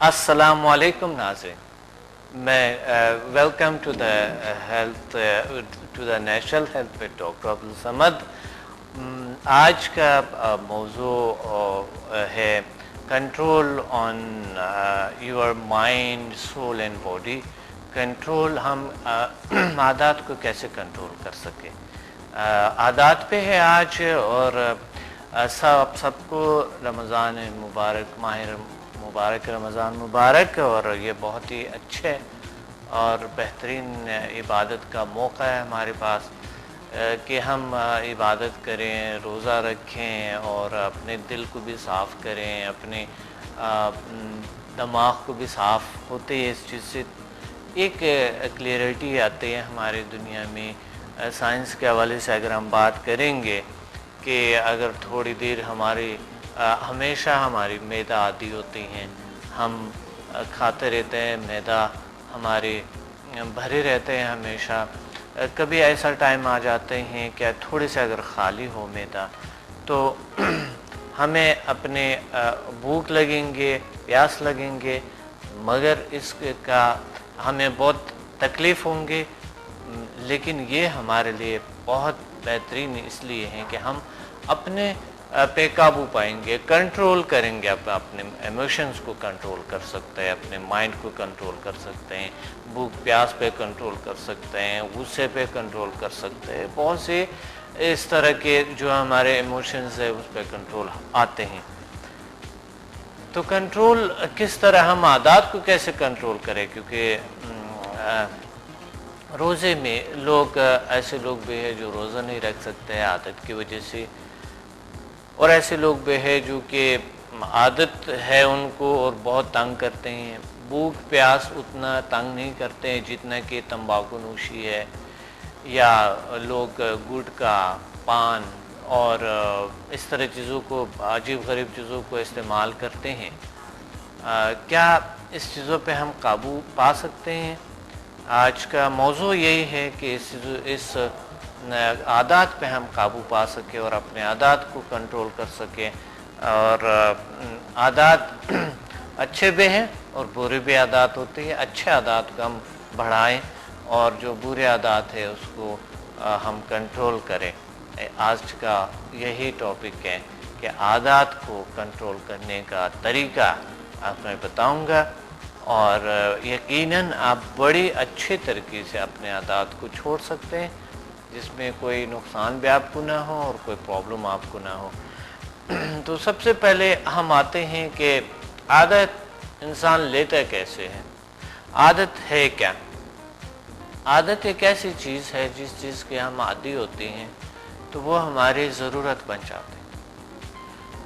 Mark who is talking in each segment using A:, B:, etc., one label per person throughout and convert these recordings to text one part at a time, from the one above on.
A: السلام علیکم ناظرین، میں welcome to the health to the national health with doctor Abdul Samad. آج کا موضوع ہے control on your mind, soul and body. Control, ہم عادات کو کیسے کنٹرول کر سکیں۔ عادات پہ ہے آج، اور سب کو رمضان مبارک، ماہ مبارک رمضان مبارک، اور یہ بہت ہی اچھے اور بہترین عبادت کا موقع ہے ہمارے پاس کہ ہم عبادت کریں، روزہ رکھیں اور اپنے دل کو بھی صاف کریں، اپنے دماغ کو بھی صاف ہوتے ہیں۔ اس چیز سے ایک کلیئرٹی آتی ہے ہماری دنیا میں۔ سائنس کے حوالے سے اگر ہم بات کریں گے کہ اگر تھوڑی دیر ہمیشہ ہماری معدہ عادی ہوتی ہیں، ہم کھاتے رہتے ہیں، معدہ ہمارے بھرے رہتے ہیں ہمیشہ، کبھی ایسا ٹائم آ جاتے ہیں کہ تھوڑے سے اگر خالی ہو معدہ تو ہمیں اپنے بھوک لگیں گے، پیاس لگیں گے، مگر اس کا ہمیں بہت تکلیف ہوں گے، لیکن یہ ہمارے لیے بہت بہترین اس لیے ہیں کہ ہم اپنے پہ قابو پائیں گے، کنٹرول کریں گے، اپنے ایموشنز کو کنٹرول کر سکتے ہیں، اپنے مائنڈ کو کنٹرول کر سکتے ہیں، بھوک پیاس پہ کنٹرول کر سکتے ہیں، غصے پہ کنٹرول کر سکتے ہیں، بہت سے اس طرح کے جو ہمارے ایموشنز ہیں اس پہ کنٹرول آتے ہیں۔ تو کنٹرول کس طرح، ہم عادات کو کیسے کنٹرول کریں، کیونکہ روزے میں ایسے لوگ بھی ہیں جو روزہ نہیں رکھ سکتے ہیں عادت کی وجہ سے، اور ایسے لوگ بھی ہیں جو کہ عادت ہے ان کو اور بہت تنگ کرتے ہیں۔ بھوک پیاس اتنا تنگ نہیں کرتے ہیں جتنا کہ تمباکو نوشی ہے، یا لوگ گٹکا، پان اور اس طرح چیزوں کو، عجیب غریب چیزوں کو استعمال کرتے ہیں۔ کیا اس چیزوں پہ ہم قابو پا سکتے ہیں؟ آج کا موضوع یہی ہے کہ اس عادات پہ ہم قابو پا سکیں اور اپنے عادات کو کنٹرول کر سکیں، اور عادات اچھے بھی ہیں اور برے بھی عادات ہوتے ہیں۔ اچھے عادات کو ہم بڑھائیں اور جو برے عادات ہیں اس کو ہم کنٹرول کریں۔ آج کا یہی ٹاپک ہے کہ عادات کو کنٹرول کرنے کا طریقہ آپ میں بتاؤں گا، اور یقیناً آپ بڑی اچھے طریقے سے اپنے عادات کو چھوڑ سکتے ہیں، جس میں کوئی نقصان بھی آپ کو نہ ہو اور کوئی پرابلم آپ کو نہ ہو۔ تو سب سے پہلے ہم آتے ہیں کہ عادت انسان لیتا کیسے ہے۔ عادت ہے کیا؟ عادت ایک ایسی چیز ہے جس چیز کے ہم عادی ہوتے ہیں تو وہ ہماری ضرورت بن جاتے ہیں۔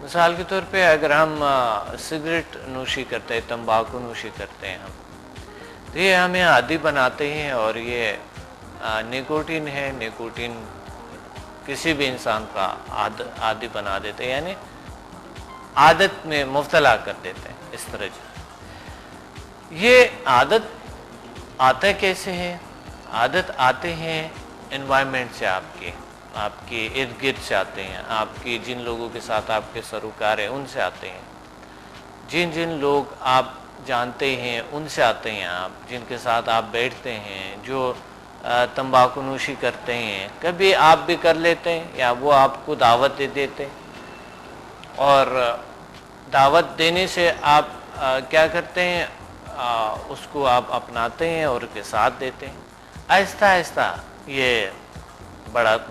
A: مثال کے طور پہ اگر ہم سگریٹ نوشی کرتے ہیں، تمباکو نوشی کرتے ہیں ہم، تو یہ ہمیں عادی بناتے ہیں، اور یہ نیکوٹین ہے، نیکوٹین کسی بھی انسان کا عادی بنا دیتے ہیں، یعنی عادت میں مبتلا کر دیتے ہیں اس طرح۔ یہ عادت آتا کیسے ہے؟ عادت آتے ہیں انوائرمنٹ سے، آپ کے ارد گرد سے آتے ہیں، آپ کی جن لوگوں کے ساتھ آپ کے سروکار ہیں ان سے آتے ہیں، جن لوگ آپ جانتے ہیں ان سے آتے ہیں، آپ جن کے ساتھ آپ بیٹھتے ہیں، جو تمباکو نوشی کرتے ہیں، کبھی آپ بھی کر لیتے ہیں یا وہ آپ کو دعوت دے دیتے ہیں، اور دعوت دینے سے آپ کیا کرتے ہیں، اس کو آپ اپناتے ہیں اور کے ساتھ دیتے ہیں۔ آہستہ آہستہ یہ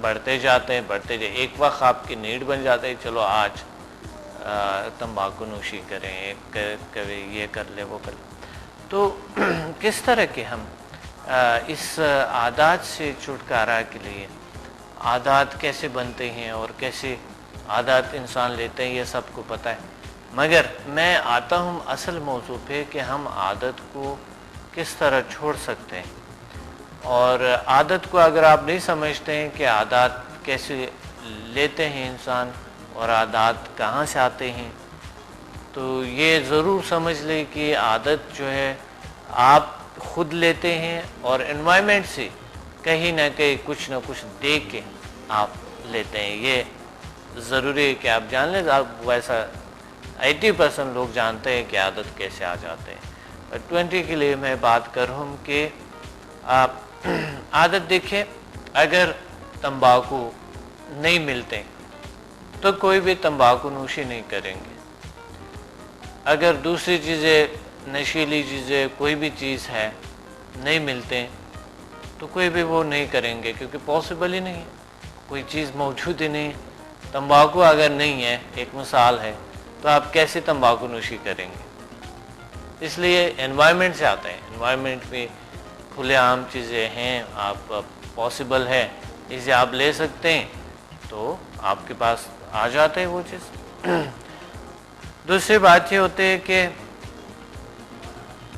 A: بڑھتے جاتے ہیں، ایک وقت آپ کی نیڈ بن جاتے ہیں، چلو آج تمباکو نوشی کریں، کبھی یہ کر لے وہ کر لے۔ تو کس طرح کے ہم اس عادات سے چھٹکارا کے لیے، عادات کیسے بنتے ہیں اور کیسے عادات انسان لیتے ہیں، یہ سب کو پتہ ہے، مگر میں آتا ہوں اصل موضوع پہ کہ ہم عادت کو کس طرح چھوڑ سکتے ہیں۔ اور عادت کو اگر آپ نہیں سمجھتے ہیں کہ عادات کیسے لیتے ہیں انسان اور عادات کہاں سے آتے ہیں، تو یہ ضرور سمجھ لیں کہ عادت جو ہے آپ خود لیتے ہیں اور انوائرمنٹ سے کہیں نہ کہیں کچھ نہ کچھ دیکھ کے آپ لیتے ہیں۔ یہ ضروری ہے کہ آپ جان لیں، آپ ویسا 80% لوگ جانتے ہیں کہ عادت کیسے آ جاتے ہیں. 20 کے لیے میں بات کروں کہ آپ عادت دیکھیں، اگر تمباکو نہیں ملتے تو کوئی بھی تمباکو نوشی نہیں کریں گے. اگر دوسری چیزیں، نشیلی چیزیں، کوئی بھی چیز ہے نہیں ملتے تو کوئی بھی وہ نہیں کریں گے، کیونکہ پاسبل ہی نہیں ہے، کوئی چیز موجود ہی نہیں ہے. تمباکو اگر نہیں ہے، ایک مثال ہے، تو آپ کیسے تمباکو نوشی کریں گے؟ اس لیے انوائرمنٹ سے آتے ہیں. انوائرمنٹ میں کھلے عام چیزیں ہیں، آپ پاسبل ہے، اسے آپ لے سکتے ہیں تو آپ کے پاس آ جاتے ہیں وہ چیز. دوسری بات یہ ہوتی ہے کہ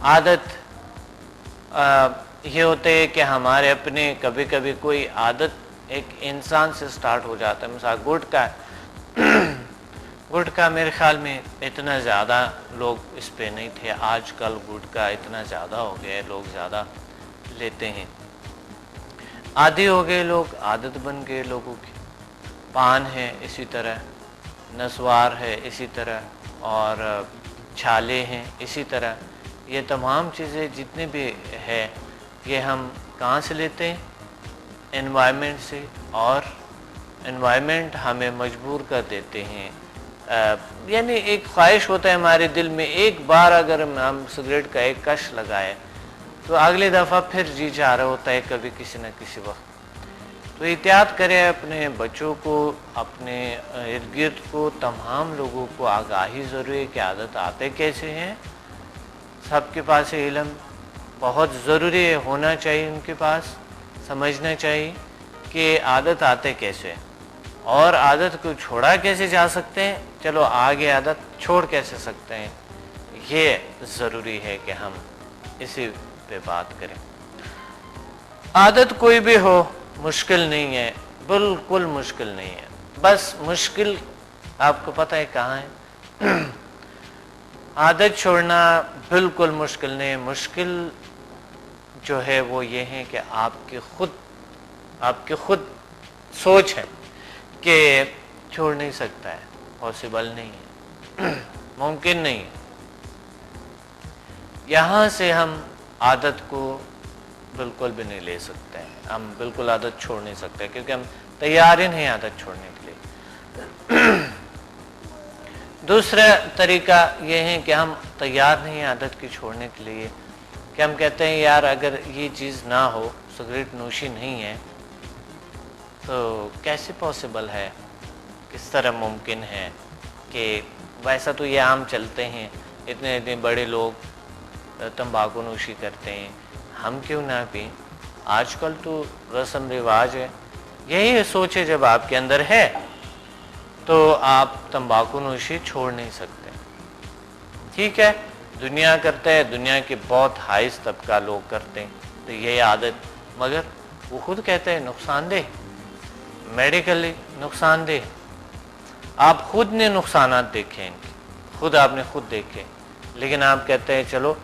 A: عادت یہ ہوتے ہے کہ ہمارے اپنے کبھی کبھی کوئی عادت ایک انسان سے سٹارٹ ہو جاتا ہے. مثلا گٹکا میرے خیال میں اتنا زیادہ لوگ اس پہ نہیں تھے. آج کل گٹکا اتنا زیادہ ہو گیا ہے، لوگ زیادہ لیتے ہیں، عادی ہو گئے لوگ، عادت بن گئے لوگوں کی. پان ہے اسی طرح، نسوار ہے اسی طرح، اور چھالے ہیں اسی طرح. یہ تمام چیزیں جتنے بھی ہے یہ ہم کہاں سے لیتے ہیں؟ انوائرمنٹ سے. اور انوائرمنٹ ہمیں مجبور کر دیتے ہیں. یعنی ایک خواہش ہوتا ہے ہمارے دل میں، ایک بار اگر ہم سگریٹ کا ایک کش لگائے تو اگلی دفعہ پھر جی چاہ رہا ہوتا ہے کبھی کسی نہ کسی وقت. تو احتیاط کریں، اپنے بچوں کو، اپنے ارد گرد کو، تمام لوگوں کو آگاہی ضروری ہے کہ عادت آتے کیسے ہیں. سب کے پاس علم بہت ضروری ہے، ہونا چاہیے ان کے پاس، سمجھنا چاہیے کہ عادت آتے کیسے اور عادت کو چھوڑا کیسے جا سکتے ہیں. چلو آگے عادت چھوڑ کیسے سکتے ہیں، یہ ضروری ہے کہ ہم اسی پہ بات کریں. عادت کوئی بھی ہو مشکل نہیں ہے، بالکل مشکل نہیں ہے. بس مشکل آپ کو پتہ ہے کہاں ہے؟ عادت چھوڑنا بالکل مشکل نہیں ہے. مشکل جو ہے وہ یہ ہے کہ آپ کی خود سوچ ہے کہ چھوڑ نہیں سکتا ہے، پاسبل نہیں ہے، ممکن نہیں ہے. یہاں سے ہم عادت کو بالکل بھی نہیں لے سکتے ہیں، ہم بالکل عادت چھوڑ نہیں سکتے کیونکہ ہم تیار ہی نہیں عادت چھوڑنے کے لیے. دوسرا طریقہ یہ ہے کہ ہم تیار نہیں عادت کی چھوڑنے کے لیے، کہ ہم کہتے ہیں یار اگر یہ چیز نہ ہو، سگریٹ نوشی نہیں ہے، تو کیسے پاسبل ہے، کس طرح ممکن ہے کہ ویسا تو یہ عام چلتے ہیں، اتنے بڑے لوگ تمباکو نوشی کرتے ہیں، ہم کیوں نہ پئیں؟ آج کل تو رسم رواج ہے. یہی سوچ ہے جب آپ کے اندر ہے تو آپ تمباکو نوشی چھوڑ نہیں سکتے. ٹھیک ہے، دنیا کرتا ہے، دنیا کے بہت ہائیسٹ طبقہ لوگ کرتے ہیں تو یہ عادت، مگر وہ خود کہتے ہیں نقصان دہ، میڈیکلی نقصان دہ. آپ خود نے نقصانات دیکھے ان کے، آپ نے خود دیکھے، لیکن آپ کہتے ہیں چلو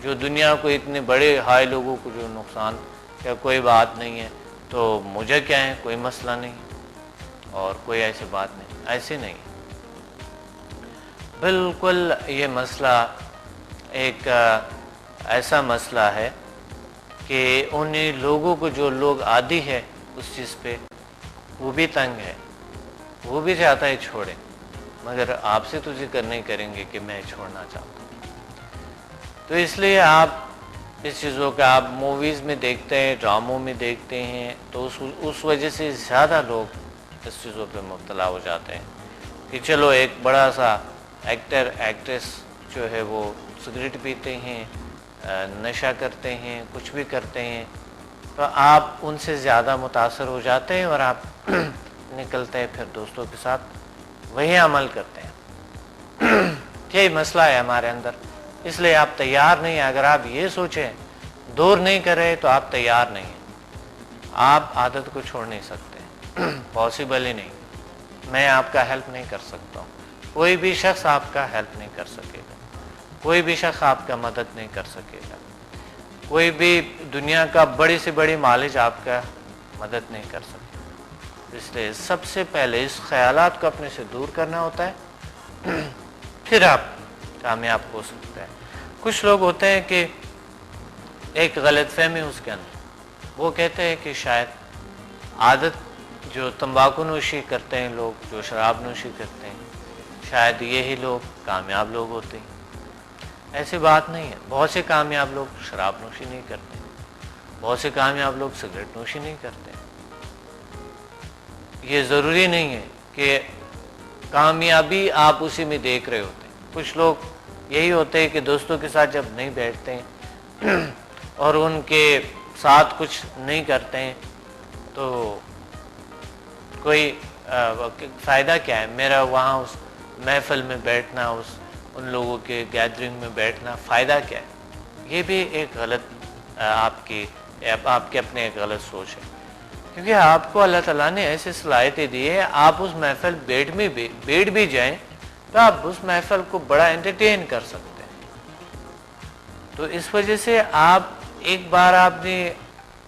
A: جو دنیا کو اتنے بڑے ہائی لوگوں کو جو نقصان، کیا کوئی بات نہیں ہے تو مجھے کیا ہے، کوئی مسئلہ نہیں ہے، اور کوئی ایسی بات نہیں. ایسے نہیں، بالکل یہ مسئلہ ایک ایسا مسئلہ ہے کہ انہیں لوگوں کو، جو لوگ عادی ہے اس چیز پہ، وہ بھی تنگ ہے، وہ بھی چاہتا ہے چھوڑے، مگر آپ سے تو ذکر نہیں کریں گے کہ میں چھوڑنا چاہتا ہوں. تو اس لیے آپ اس چیزوں کا آپ موویز میں دیکھتے ہیں، ڈراموں میں دیکھتے ہیں، تو اس وجہ سے زیادہ لوگ اس چیزوں پہ مبتلا ہو جاتے ہیں کہ چلو ایک بڑا سا ایکٹر ایکٹریس جو ہے وہ سگریٹ پیتے ہیں، نشہ کرتے ہیں، کچھ بھی کرتے ہیں، تو آپ ان سے زیادہ متاثر ہو جاتے ہیں اور آپ نکلتے ہیں پھر دوستوں کے ساتھ وہی عمل کرتے ہیں. یہی مسئلہ ہے ہمارے اندر. اس لیے آپ تیار نہیں ہیں. اگر آپ یہ سوچیں دور نہیں کر رہے تو آپ تیار نہیں ہیں، آپ عادت کو چھوڑ نہیں سکتے، پاسبل ہی نہیں. میں آپ کا ہیلپ نہیں کر سکتا ہوں، کوئی بھی شخص آپ کا ہیلپ نہیں کر سکے گا، کوئی بھی شخص آپ کا مدد نہیں کر سکے گا، کوئی بھی دنیا کا بڑی سے بڑی مالج آپ کا مدد نہیں کر سکتا. اس لیے سب سے پہلے اس خیالات کو اپنے سے دور کرنا ہوتا ہے پھر آپ کامیاب ہو سکتے ہیں۔ کچھ لوگ ہوتے ہیں کہ ایک غلط فہمی اس کے اندر، وہ کہتے ہیں کہ شاید عادت جو تمباکو نوشی کرتے ہیں لوگ، جو شراب نوشی کرتے ہیں، شاید یہی لوگ کامیاب لوگ ہوتے ہیں۔ ایسی بات نہیں ہے، بہت سے کامیاب لوگ شراب نوشی نہیں کرتے، بہت سے کامیاب لوگ سگریٹ نوشی نہیں کرتے۔ یہ ضروری نہیں ہے کہ کامیابی آپ اسی میں دیکھ رہے ہوتے ہیں۔ کچھ لوگ یہی ہوتے ہیں کہ دوستوں کے ساتھ جب نہیں بیٹھتے ہیں اور ان کے ساتھ کچھ نہیں کرتے ہیں تو کوئی فائدہ کیا ہے میرا وہاں اس محفل میں بیٹھنا، ان لوگوں کے گیدرنگ میں بیٹھنا، فائدہ کیا ہے؟ یہ بھی ایک غلط آپ کی اپنے ایک غلط سوچ ہے، کیونکہ آپ کو اللہ تعالیٰ نے ایسی صلاحیتیں دی ہے، آپ اس محفل بیٹھ بھی جائیں تو آپ اس محفل کو بڑا انٹرٹین کر سکتے ہیں۔ تو اس وجہ سے آپ ایک بار آپ نے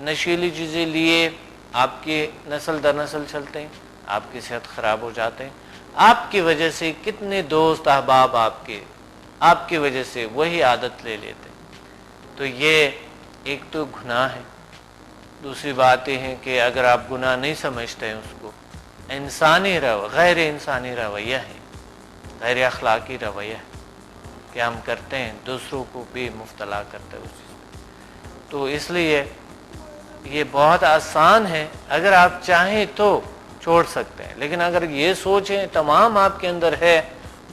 A: نشیلی چیزیں لیے، آپ کی نسل در نسل چلتے ہیں، آپ کی صحت خراب ہو جاتے ہیں، آپ کی وجہ سے کتنے دوست احباب آپ کی وجہ سے وہی عادت لے لیتے ہیں۔ تو یہ ایک تو گناہ ہے، دوسری بات یہ ہے کہ اگر آپ گناہ نہیں سمجھتے ہیں اس کو، غیر انسانی رویہ ہے، غیر اخلاقی رویہ ہے کہ ہم کرتے ہیں، دوسروں کو بھی مبتلا کرتے ہیں اس چیز میں۔ تو اس لیے یہ بہت آسان ہے، اگر آپ چاہیں تو چھوڑ سکتے ہیں، لیکن اگر یہ سوچیں تمام آپ کے اندر ہے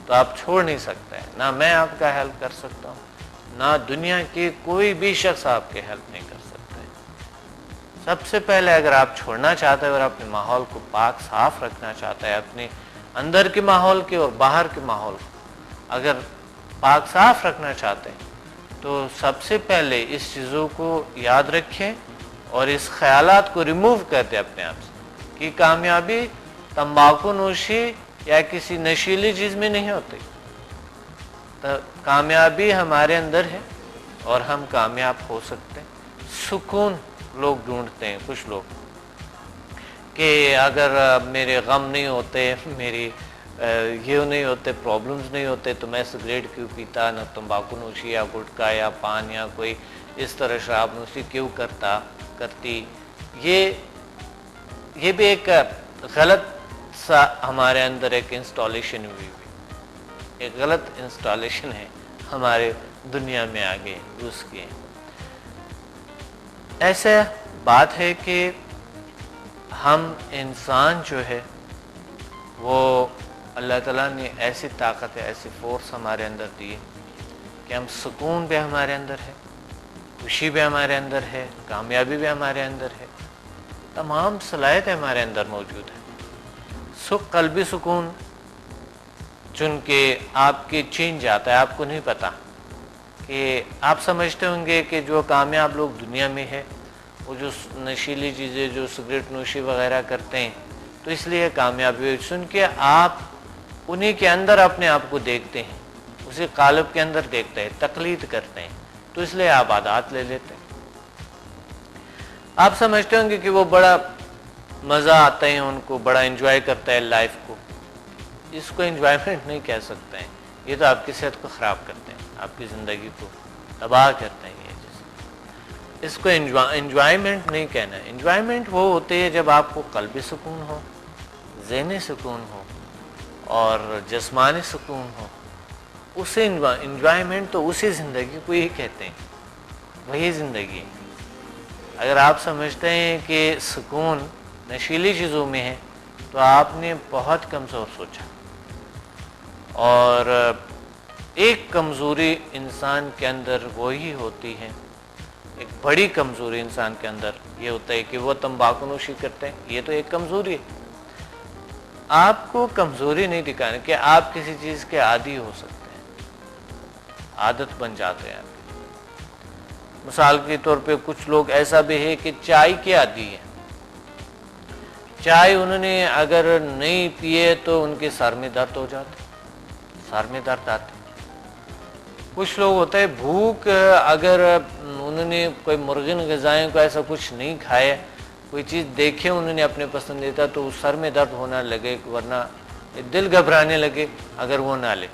A: تو آپ چھوڑ نہیں سکتے ہیں۔ نہ میں آپ کا ہیلپ کر سکتا ہوں، نہ دنیا کی کوئی بھی شخص آپ کے ہیلپ نہیں کر سکتا ہے۔ سب سے پہلے اگر آپ چھوڑنا چاہتے ہیں اور اپنے ماحول کو پاک صاف رکھنا چاہتا ہے، اپنے اندر کے ماحول کے اور باہر کے ماحول کو اگر پاک صاف رکھنا چاہتے ہیں تو سب سے پہلے اس چیزوں کو یاد رکھیں اور اس خیالات کو ریموو کر دیں اپنے آپ سے کہ کامیابی تمباکو نوشی یا کسی نشیلی چیز میں نہیں ہوتی۔ کامیابی ہمارے اندر ہے اور ہم کامیاب ہو سکتے ہیں۔ سکون لوگ ڈھونڈتے ہیں، کچھ لوگ، کہ اگر میرے غم نہیں ہوتے، میری یہ نہیں ہوتے، پرابلمز نہیں ہوتے تو میں سگریٹ کیوں پیتا، نہ تمباکو نوشی یا گٹکا یا پان یا کوئی اس طرح شراب نوشی کیوں کرتی۔ یہ بھی ایک غلط سا ہمارے اندر ایک انسٹالیشن ہوئی، ایک غلط انسٹالیشن ہے ہمارے دنیا میں آگے گھس کے۔ ایسا بات ہے کہ ہم انسان جو ہے وہ اللہ تعالیٰ نے ایسی طاقت ہے، ایسی فورس ہمارے اندر دی ہے کہ ہم سکون بھی ہمارے اندر ہے، خوشی بھی ہمارے اندر ہے، کامیابی بھی ہمارے اندر ہے، تمام صلاحیتیں ہمارے اندر موجود ہیں۔ قلبی سکون چن کے آپ کے چھین جاتا ہے، آپ کو نہیں پتا کہ آپ سمجھتے ہوں گے کہ جو کامیاب لوگ دنیا میں ہے وہ جو نشیلی چیزیں، جو سگریٹ نوشی وغیرہ کرتے ہیں تو اس لیے کامیابی سن کے آپ انہی کے اندر اپنے آپ کو دیکھتے ہیں، اسی قالب کے اندر دیکھتے ہیں، تقلید کرتے ہیں، تو اس لیے آپ عادات لے لیتے ہیں۔ آپ سمجھتے ہوں گے کہ وہ بڑا مزہ آتا ہے، ان کو بڑا انجوائے کرتا ہے لائف کو، اس کو انجوائمنٹ نہیں کہہ سکتے ہیں، یہ تو آپ کی صحت کو خراب کرتے ہیں، آپ کی زندگی کو تباہ کرتے ہیں۔ اس کو انجوائمنٹ نہیں کہنا ہے۔ انجوائمنٹ وہ ہوتی ہے جب آپ کو قلبی سکون ہو، ذہنی سکون ہو اور جسمانی سکون ہو، اسے انجوائمنٹ تو اسی زندگی کو ہی کہتے ہیں، وہی زندگی ہے۔ اگر آپ سمجھتے ہیں کہ سکون نشیلی چیزوں میں ہے تو آپ نے بہت کمزور سوچا، اور ایک کمزوری انسان کے اندر وہی ہوتی ہے، ایک بڑی کمزوری انسان کے اندر یہ ہوتا ہے کہ وہ تمباکو نوشی کرتے ہیں، یہ تو ایک کمزوری ہے۔ آپ کو کمزوری نہیں دکھانا کہ آپ کسی چیز کے عادی ہو سکتے ہیں، عادت بن جاتے ہیں۔ مثال کے طور پہ کچھ لوگ ایسا بھی ہے کہ چائے کے عادی ہیں، چائے انہوں نے اگر نہیں پیے تو ان کے سر میں درد ہو جاتے، سر میں درد آتے۔ کچھ لوگ ہوتا ہے بھوک، اگر انہوں نے کوئی مرغین غذائیں کو ایسا کچھ نہیں کھائے، کوئی چیز دیکھے انہوں نے اپنے پسندیدہ تو سر میں درد ہونا لگے، ورنہ دل گھبرانے لگے اگر وہ نہ لے۔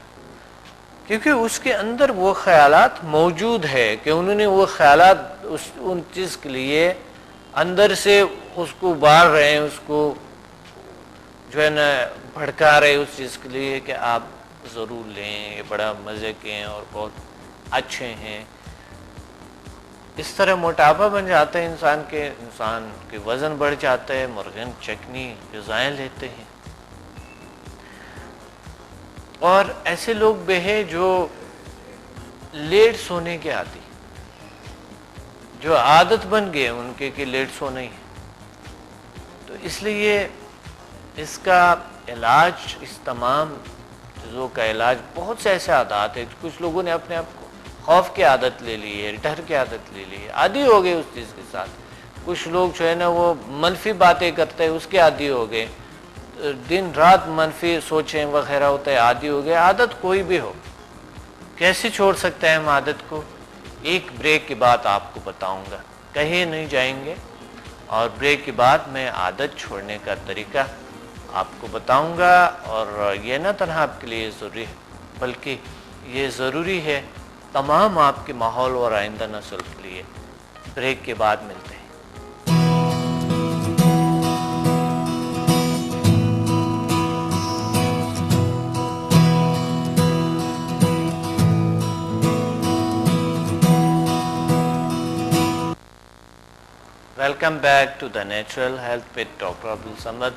A: کیونکہ اس کے اندر وہ خیالات موجود ہے کہ انہوں نے وہ خیالات ان چیز کے لیے اندر سے اس کو ابار رہے ہیں، اس کو جو ہے نا بھڑکا رہے اس چیز کے لیے کہ آپ ضرور لیں، یہ بڑا مزے کے ہیں اور بہت اچھے ہیں۔ اس طرح موٹاپا بن جاتا ہے انسان کے وزن بڑھ جاتا ہے، مرغن چکنی غذائیں لیتے ہیں۔ اور ایسے لوگ بھی ہیں جو لیٹ سونے کے عادی، جو عادت بن گئے ان کے کہ لیٹ سونا ہی ہے، تو اس لیے اس کا علاج، اس تمام چیزوں کا علاج بہت سے ایسے عادات ہیں۔ کچھ لوگوں نے اپنے آپ کو خوف کی عادت لے لی ہے، ڈر کی عادت لے لی ہے، عادی ہو گئے اس چیز کے ساتھ۔ کچھ لوگ جو ہے نا وہ منفی باتیں کرتے ہیں، اس کے عادی ہو گئے، دن رات منفی سوچیں وغیرہ ہوتا ہے، عادی ہو گئے۔ عادت کوئی بھی ہو، کیسے چھوڑ سکتے ہیں ہم عادت کو؟ ایک بریک کے بعد آپ کو بتاؤں گا، کہیں نہیں جائیں گے، اور بریک کے بعد میں عادت چھوڑنے کا طریقہ آپ کو بتاؤں گا۔ اور یہ نہ تنہا آپ کے لیے ضروری ہے بلکہ یہ ضروری ہے تمام آپ کے ماحول اور آئندہ نسل کے لیے۔ بریک کے بعد ملتے ہیں۔ Welcome back to the natural health with doctor Abdul Samad.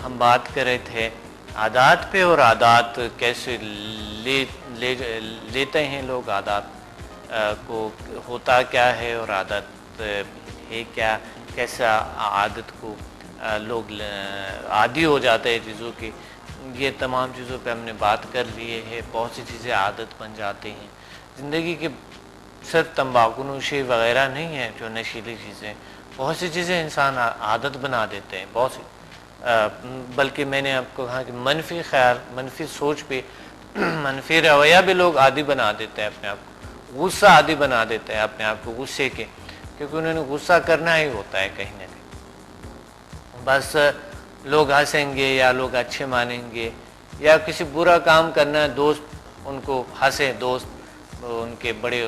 A: ہم بات کر رہے تھے عادات پہ، اور عادات کیسے لیتے ہیں لوگ، عادات کو ہوتا کیا ہے اور عادت ہے کیا، کیسا عادت کو لوگ عادی ہو جاتے ہیں چیزوں کی۔ یہ تمام چیزوں پہ ہم نے بات کر لیے ہے۔ بہت سی چیزیں عادت بن جاتی ہیں زندگی کے، صرف تمباکو نوشی وغیرہ نہیں ہے جو نشیلی چیزیں، بہت سی چیزیں انسان عادت بنا دیتے ہیں، بہت سی، بلکہ میں نے آپ کو کہا کہ منفی خیال، منفی سوچ بھی، منفی رویہ بھی لوگ عادی بنا دیتے ہیں اپنے آپ کو، غصہ عادی بنا دیتے ہیں اپنے آپ کو غصے کے، کیونکہ انہوں نے غصہ کرنا ہی ہوتا ہے کہیں نہ کہیں۔ بس لوگ ہنسیں گے یا لوگ اچھے مانیں گے، یا کسی برا کام کرنا ہے، دوست ان کو ہنسے، دوست ان کے بڑے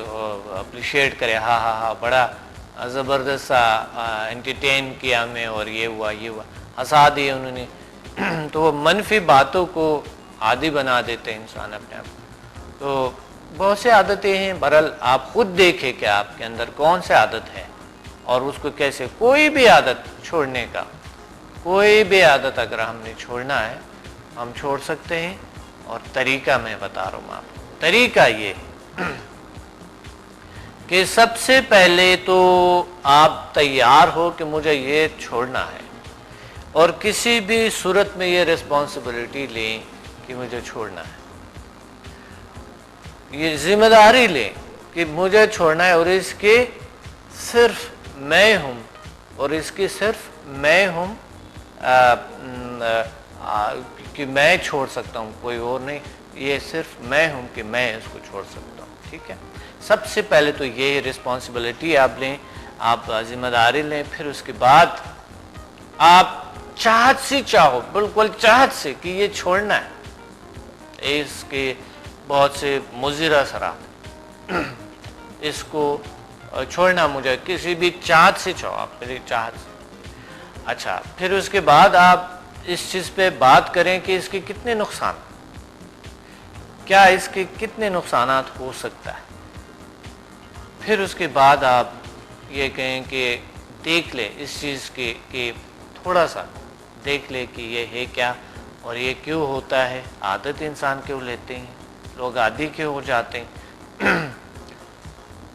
A: اپریشیٹ کرے، ہاں ہاں ہاں بڑا زبردست سا انٹرٹین کیا ہمیں، اور یہ ہوا یہ ہوا، ہنسا دیے انہوں نے۔ تو وہ منفی باتوں کو عادی بنا دیتے ہیں انسان اپنے آپ کو۔ تو بہت سے عادتیں ہیں، بہرحال آپ خود دیکھیں کہ آپ کے اندر کون سی عادت ہے اور اس کو کیسے، کوئی بھی عادت چھوڑنے کا، کوئی بھی عادت اگر ہم نے چھوڑنا ہے ہم چھوڑ سکتے ہیں، اور طریقہ میں بتا رہا ہوں آپ کو۔ طریقہ یہ ہے کہ سب سے پہلے تو آپ تیار ہو کہ مجھے یہ چھوڑنا ہے، اور کسی بھی صورت میں یہ رسپانسبلٹی لیں کہ مجھے چھوڑنا ہے، یہ ذمہ داری لیں کہ مجھے چھوڑنا ہے، اور اس کے صرف میں ہوں، اور اس کی صرف میں ہوں کہ میں چھوڑ سکتا ہوں، کوئی اور نہیں، یہ صرف میں ہوں کہ میں اس کو چھوڑ سکتا ہوں۔ ٹھیک ہے، سب سے پہلے تو یہ رسپانسبلٹی آپ لیں، آپ ذمہ داری لیں، پھر اس کے بعد آپ چاہت سے چاہو، بالکل چاہت سے کہ یہ چھوڑنا ہے، اس کے بہت سے مضر اثرات، اس کو چھوڑنا مجھے، کسی بھی چاہت سے چاہو آپ، میری چاہت سے۔ اچھا، پھر اس کے بعد آپ اس چیز پہ بات کریں کہ اس کے کتنے نقصان، کیا اس کے کتنے نقصانات ہو سکتا ہے۔ پھر اس کے بعد آپ یہ کہیں کہ دیکھ لیں اس چیز کے کہ تھوڑا سا دیکھ لیں کہ یہ ہے کیا، اور یہ کیوں ہوتا ہے، عادت انسان کیوں لیتے ہیں، لوگ عادی کیوں ہو جاتے ہیں۔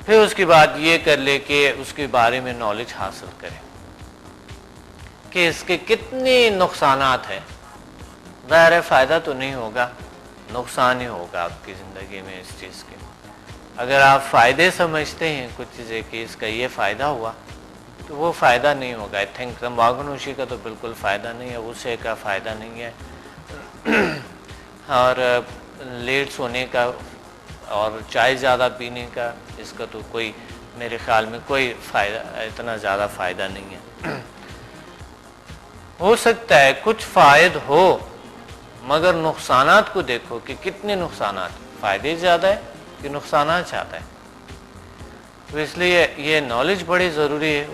A: پھر اس کے بعد یہ کر لے کہ اس کے بارے میں نالج حاصل کریں کہ اس کے کتنے نقصانات ہیں۔ ظاہر فائدہ تو نہیں ہوگا، نقصان ہی ہوگا آپ کی زندگی میں اس چیز کے۔ اگر آپ فائدے سمجھتے ہیں کچھ چیزیں کہ اس کا یہ فائدہ ہوا، تو وہ فائدہ نہیں ہوگا۔ آئی تھنک تمباکو نوشی کا تو بالکل فائدہ نہیں ہے، غصے کا فائدہ نہیں ہے، اور لیٹ سونے کا اور چائے زیادہ پینے کا، اس کا تو کوئی میرے خیال میں کوئی فائدہ، اتنا زیادہ فائدہ نہیں ہے۔ ہو سکتا ہے کچھ فائد ہو، مگر نقصانات کو دیکھو کہ کتنے نقصانات۔ فائدے زیادہ ہے کہ نقصانات زیادہ ہے. تو اس لیے یہ نالج بڑی ضروری ہے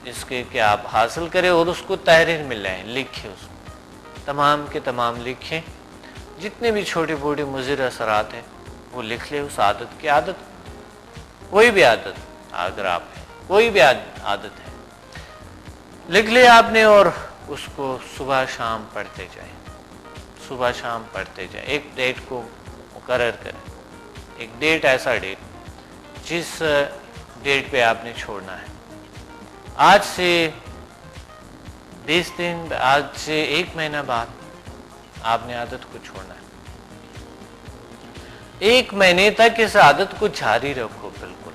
A: اس کے کہ آپ حاصل کریں اور اس کو تحریر میں لائیں, لکھیں, اس کو تمام کے تمام لکھیں. جتنے بھی چھوٹی بوٹی مضر اثرات ہیں وہ لکھ لیں. اس عادت کی عادت, کوئی بھی عادت اگر آپ ہیں, کوئی بھی عادت ہے, لکھ لیا آپ نے اور اس کو صبح شام پڑھتے جائیں, صبح شام پڑھتے جائیں. ایک ڈیٹ کو مقرر کریں, ایک ڈیٹ, ایسا ڈیٹ جس ڈیٹ پہ آپ نے چھوڑنا ہے. آج سے 20 دن, آج سے 1 مہینہ بعد آپ نے عادت کو چھوڑنا ہے. 1 مہینے تک اس عادت کو جاری رکھو, بالکل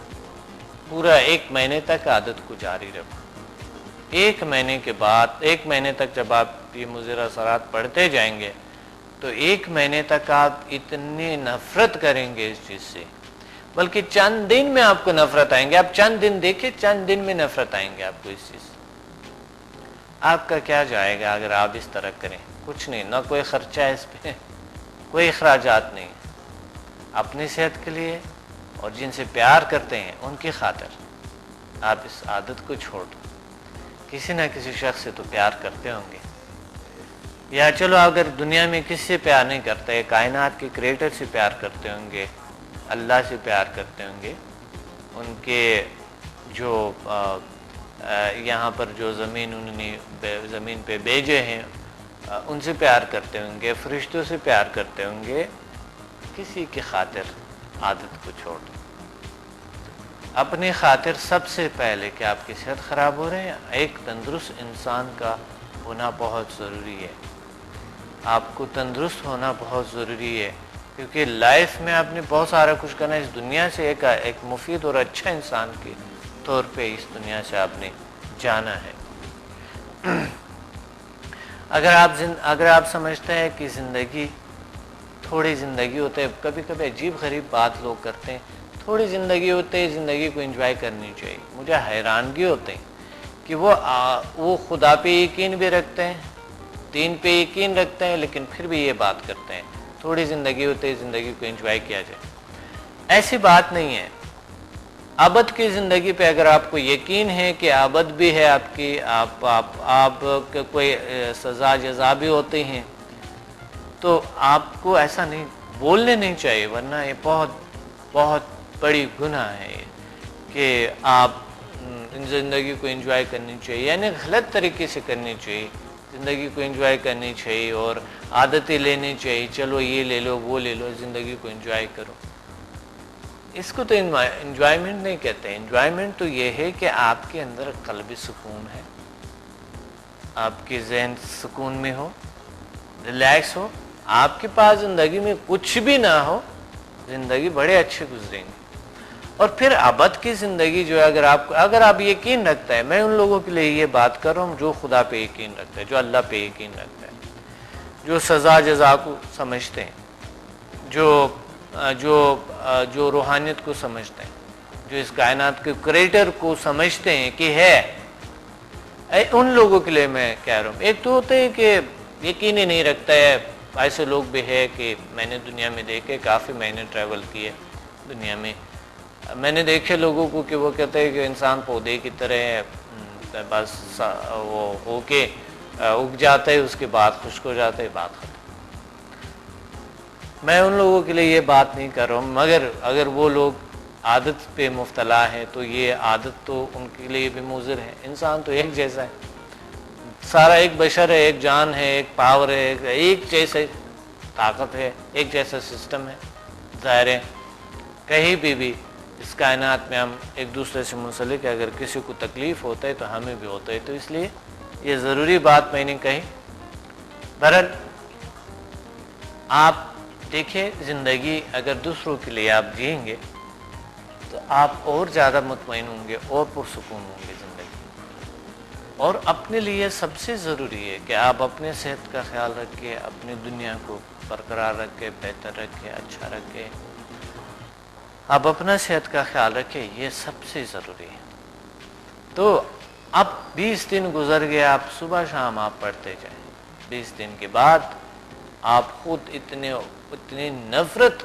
A: پورا 1 مہینے تک عادت کو جاری رکھو. 1 مہینے کے بعد, 1 مہینے تک جب آپ یہ مضر اثرات پڑھتے جائیں گے تو 1 مہینے تک آپ اتنی نفرت کریں گے اس چیز سے, بلکہ چند دن میں آپ کو نفرت آئیں گے. آپ چند دن دیکھیں, چند دن میں نفرت آئیں گے آپ کو اس چیز سے. آپ کا کیا جائے گا اگر آپ اس طرح کریں؟ کچھ نہیں, نہ کوئی خرچہ ہے اس پہ, کوئی اخراجات نہیں. اپنی صحت کے لیے اور جن سے پیار کرتے ہیں ان کی خاطر آپ اس عادت کو چھوڑ دو. کسی نہ کسی شخص سے تو پیار کرتے ہوں گے, یا چلو اگر دنیا میں کسی سے پیار نہیں کرتے, کائنات کے کریٹر سے پیار کرتے ہوں گے, اللہ سے پیار کرتے ہوں گے, ان کے جو یہاں پر جو زمین انہوں نے زمین پہ بھیجے ہیں ان سے پیار کرتے ہوں گے, فرشتوں سے پیار کرتے ہوں گے. کسی کی خاطر عادت کو چھوڑ دو. اپنی خاطر سب سے پہلے کہ آپ کی صحت خراب ہو رہی ہے, ایک تندرست انسان کا ہونا بہت ضروری ہے. آپ کو تندرست ہونا بہت ضروری ہے, کیونکہ لائف میں آپ نے بہت سارا کچھ کرنا ہے. اس دنیا سے ایک مفید اور اچھا انسان کے طور پہ اس دنیا سے آپ نے جانا ہے. اگر آپ سمجھتے ہیں کہ زندگی تھوڑی زندگی ہوتے ہے, کبھی کبھی عجیب غریب بات لوگ کرتے ہیں, تھوڑی زندگی ہوتے ہے, زندگی کو انجوائے کرنی چاہیے. مجھے حیرانگی ہوتے ہیں کہ وہ خدا پہ یقین بھی رکھتے ہیں, دین پہ یقین رکھتے ہیں, لیکن پھر بھی یہ بات کرتے ہیں تھوڑی زندگی ہوتے ہے, زندگی کو انجوائے کیا جائے. ایسی بات نہیں ہے. ابد کی زندگی پہ اگر آپ کو یقین ہے کہ ابد بھی ہے آپ کی, آپ کوئی سزا جزا بھی ہوتے ہیں, تو آپ کو ایسا نہیں بولنے نہیں چاہیے, ورنہ یہ بہت بہت بڑی گناہ ہے کہ آپ زندگی کو انجوائے کرنی چاہیے, یعنی غلط طریقے سے کرنی چاہیے. زندگی کو انجوائے کرنی چاہیے اور عادتیں لینی چاہیے, چلو یہ لے لو وہ لے لو, زندگی کو انجوائے کرو. اس کو تو انجوائمنٹ نہیں کہتے. انجوائمنٹ تو یہ ہے کہ آپ کے اندر قلبی سکون ہے, آپ کے ذہن سکون میں ہو, ریلیکس ہو. آپ کے پاس زندگی میں کچھ بھی نہ ہو, زندگی بڑے اچھے گزریں گے. اور پھر ابد کی زندگی جو ہے, اگر آپ یقین رکھتا ہے, میں ان لوگوں کے لیے یہ بات کر رہا ہوں جو خدا پہ یقین رکھتا ہے, جو اللہ پہ یقین رکھتا ہے, جو سزا جزا کو سمجھتے ہیں, جو روحانیت کو سمجھتے ہیں, جو اس کائنات کے کریٹر کو سمجھتے ہیں کہ ہے, ان لوگوں کے لیے میں کہہ رہا ہوں. ایک تو ہوتے ہیں کہ یقین ہی نہیں رکھتا ہے, ایسے لوگ بھی ہے کہ میں نے دنیا میں دیکھے, کافی میں نے ٹریول کیے دنیا میں, میں نے دیکھے لوگوں کو کہ وہ کہتے ہیں کہ انسان پودے کی طرح ہے, بس وہ ہو کے اگ جاتا ہے, اس کے بعد خشک ہو جاتا ہے, بات ختم. میں ان لوگوں کے لیے یہ بات نہیں کر رہا ہوں, مگر اگر وہ لوگ عادت پہ مبتلا ہے تو یہ عادت تو ان کے لیے بھی مضر ہے. انسان تو ایک جیسا ہے, سارا ایک بشر ہے, ایک جان ہے, ایک پاور ہے, ایک جیسے طاقت ہے, ایک جیسا سسٹم ہے. ظاہر ہے کہیں بھی اس کائنات میں ہم ایک دوسرے سے منسلک ہے, اگر کسی کو تکلیف ہوتا ہے تو ہمیں بھی ہوتا ہے. تو اس لیے یہ ضروری بات میں نے کہی. بہرحال آپ دیکھیں, زندگی اگر دوسروں کے لیے آپ جئیں گے تو آپ اور زیادہ مطمئن ہوں گے اور پرسکون ہوں گے زندگی. اور اپنے لیے سب سے ضروری ہے کہ آپ اپنے صحت کا خیال رکھیں, اپنی دنیا کو برقرار رکھیں, بہتر رکھیں, اچھا رکھیں. آپ اپنا صحت کا خیال رکھیں, یہ سب سے ضروری ہے. تو اب 20 دن گزر گئے, آپ صبح شام آپ پڑھتے جائیں. 20 دن کے بعد آپ خود اتنی نفرت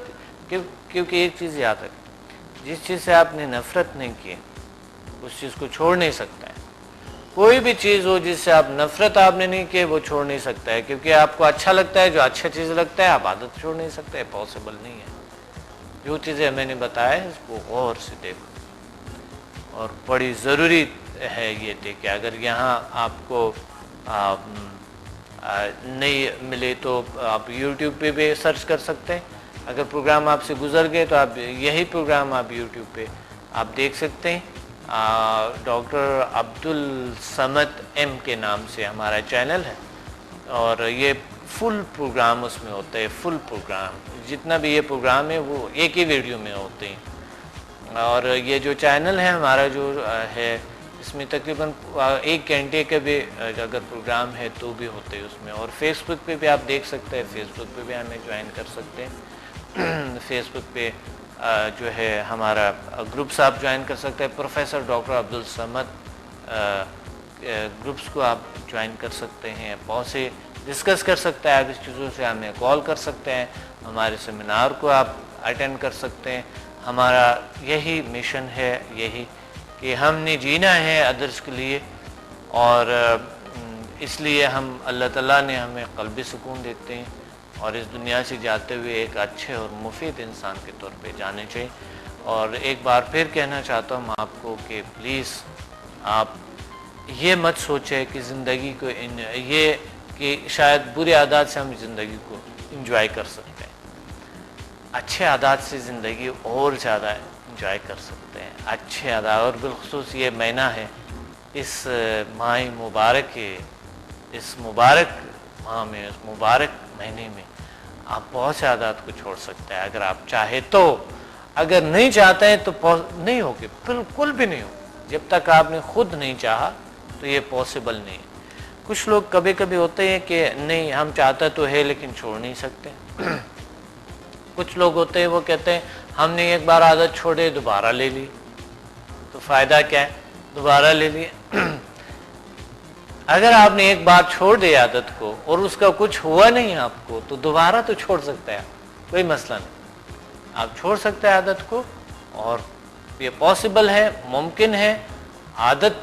A: کیونکہ ایک چیز یاد رکھیں، جس چیز سے آپ نے نفرت نہیں کی اس چیز کو چھوڑ نہیں سکتا ہے۔ کوئی بھی چیز ہو جس سے آپ نفرت آپ نے نہیں کی وہ چھوڑ نہیں سکتا ہے، کیونکہ آپ کو اچھا لگتا ہے، جو اچھا چیز لگتا ہے آپ عادت چھوڑ نہیں سکتے، پاسبل نہیں ہے۔ جو چیزیں میں نے بتایا اس کو غور سے دیکھو، اور بڑی ضروری ہے یہ تھی کہ اگر یہاں آپ کو نہیں ملے تو آپ یوٹیوب پہ بھی سرچ کر سکتے ہیں۔ اگر پروگرام آپ سے گزر گئے تو آپ یہی پروگرام آپ یوٹیوب پہ آپ دیکھ سکتے ہیں۔ ڈاکٹر عبدالصمد ایم کے نام سے ہمارا چینل ہے، اور یہ فل پروگرام اس میں ہوتا ہے، فل پروگرام جتنا بھی یہ پروگرام ہے وہ ایک ہی ویڈیو میں ہوتے ہیں۔ اور یہ جو چینل ہے ہمارا جو ہے اس میں تقریباً 1 گھنٹے کا بھی اگر پروگرام ہے تو بھی ہوتے ہیں اس میں، اور فیس بک پہ بھی آپ دیکھ سکتے ہیں، فیس بک پہ بھی ہمیں جوائن کر سکتے ہیں۔ فیس بک پہ جو ہے ہمارا گروپس آپ جوائن کر سکتے ہیں، پروفیسر ڈاکٹر عبدالصمد گروپس کو آپ جوائن کر سکتے ہیں، بہت سے ڈسکس کر سکتے ہیں آپ اس چیزوں سے، ہمیں کال کر سکتے ہیں، ہمارے سیمینار کو آپ اٹینڈ کر سکتے ہیں۔ ہمارا یہی مشن ہے، یہی کہ ہم نے جینا ہے ادرس کے لیے، اور اس لیے ہم اللہ تعالیٰ نے ہمیں قلبی سکون دیتے ہیں، اور اس دنیا سے جاتے ہوئے ایک اچھے اور مفید انسان کے طور پہ جانے چاہیے۔ اور ایک بار پھر کہنا چاہتا ہوں آپ کو کہ پلیز آپ یہ مت سوچیں کہ زندگی کو یہ کہ شاید برے عادات سے ہم زندگی کو انجوائے کر سکتے ہیں، اچھے عادات سے زندگی اور زیادہ انجوائے کر سکتے ہیں۔ اچھے عادات، اور بالخصوص یہ مہینہ ہے، اس ماہ مبارک کے اس مبارک ماہ میں، اس مبارک مہینے میں آپ بہت سے عادات کو چھوڑ سکتے ہیں اگر آپ چاہے تو۔ اگر نہیں چاہتے ہیں تو نہیں ہوگی، بالکل بھی نہیں ہوگی۔ جب تک آپ نے خود نہیں چاہا تو یہ پاسبل نہیں ہے۔ کچھ لوگ کبھی کبھی ہوتے ہیں کہ نہیں ہم چاہتا تو ہے لیکن چھوڑ نہیں سکتے۔ کچھ لوگ ہوتے ہیں وہ کہتے ہیں ہم نے ایک بار عادت چھوڑے دوبارہ لے لی، تو فائدہ کیا ہے؟ دوبارہ لے لیے۔ اگر آپ نے ایک بار چھوڑ دی عادت کو اور اس کا کچھ ہوا نہیں آپ کو تو دوبارہ تو چھوڑ سکتے ہیں، کوئی مسئلہ نہیں، آپ چھوڑ سکتے ہیں عادت کو، اور یہ پاسبل ہے، ممکن ہے۔ عادت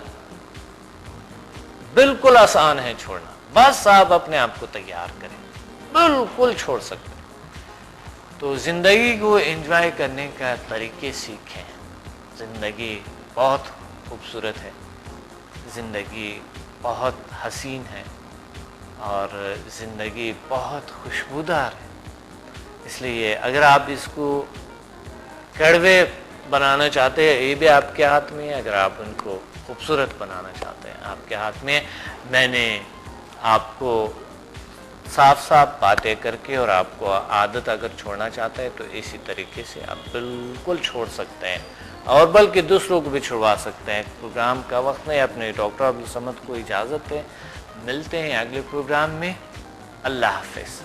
A: بالکل آسان ہے چھوڑنا، بس آپ اپنے آپ کو تیار کریں، بالکل چھوڑ سکتے ہیں۔ تو زندگی کو انجوائے کرنے کا طریقے سیکھیں۔ زندگی بہت خوبصورت ہے، زندگی بہت حسین ہے، اور زندگی بہت خوشبودار ہے۔ اس لیے اگر آپ اس کو کڑوے بنانا چاہتے ہیں یہ بھی آپ کے ہاتھ میں ہے، اگر آپ ان کو خوبصورت بنانا چاہتے ہیں آپ کے ہاتھ میں۔ میں نے آپ کو صاف صاف باتیں کر کے، اور آپ کو عادت اگر چھوڑنا چاہتے ہیں تو اسی طریقے سے آپ بالکل چھوڑ سکتے ہیں، اور بلکہ دوسروں کو بھی چھڑوا سکتے ہیں۔ پروگرام کا وقت نہیں، اپنے ڈاکٹر عبدالصمد کو اجازت ہے، ملتے ہیں اگلے پروگرام میں۔ اللہ حافظ۔